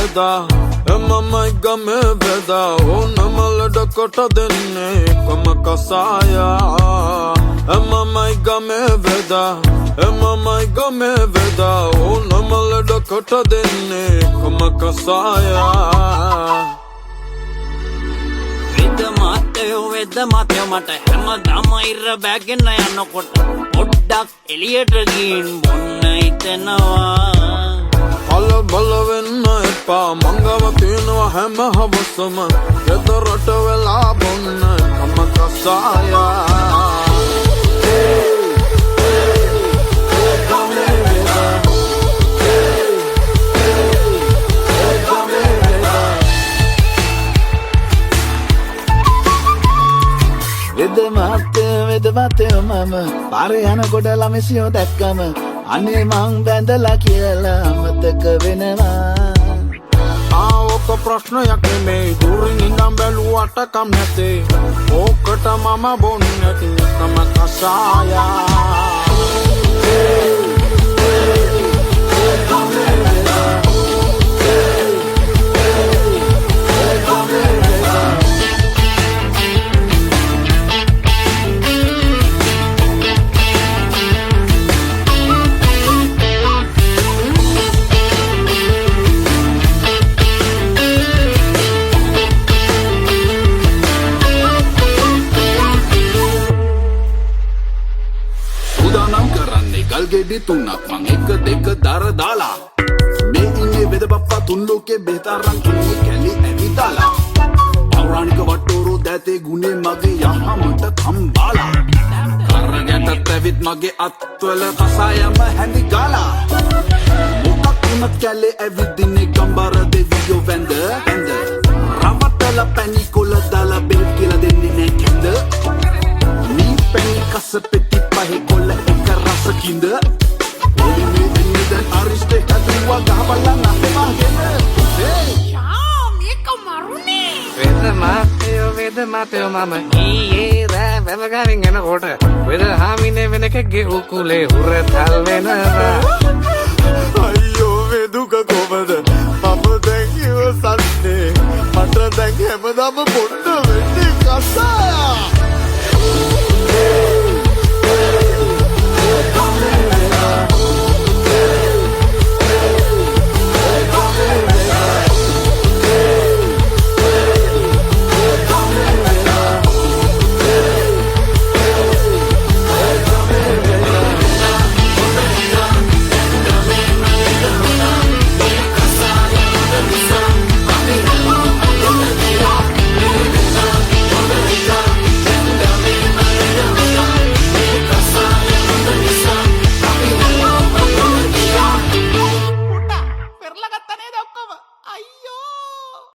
veda Emamai game veda Onamalada kota denne Kama kasaya Emamai game veda Emamai game veda Onamalada kota denne Kama kasaya Veda mateo mata හැමදාම ඉර බෑගෙන යනකොට පොඩ්ඩක් එළියට ගින් බොන්න හිතෙනවා බල වෙන්න එපා මංගව තියෙනවා හැම හවසම ගෙදරට වෙලා බොන්න කම කසායා Veda mateo mama පාරේ යනකොට ළමසියෝ දැක්කම අනේ මං බැඳලා කියලා අමතක වෙනවා ඔක ප්‍රශ්නයක් නෙමෙයි දුරින් ඉඳන් බැලුවට කම් නැතේ ඕකට මම බොන්නේ කම කසායා ගෙඩි තුනක් මං එක දෙක දර දාලා මේ ඉන්නේ වෙද බප්පා තුන් ලෝකේ බෙහෙතරන් කිව්වේ කැලි ඇවිදාලා පෞරාණික වට්ටෝරු දැතේ ගුණේ මගේ යහමට කම්බාලා කරගැටත් ඇවිත් මගේ අත්වල කසායම හැඳි ගාලා මොකක් වුණත් කැලේ ඇවිදින්නේ ගම්බර දෙවියෝ වැඳ රවට්ටල පැණි කොළ දාලා බෙල් කියලා දෙන්නේ නෑ කැඳ මේ පැණි කස පෙට්ටි පහේ කොළ Kinda Oli me inni dan ariste katuwa gabala nahema gena Hey Sham eka marune Veda mateo mama Iye ra velagarin enakota Veda hamine venekege ukule huratal venara අයියෝ වෙදුක කොමද මම දැන් ඉවසන්නේ මට දැන් හැමදාම බොන්න වෙන්නේ කසායා අයියෝ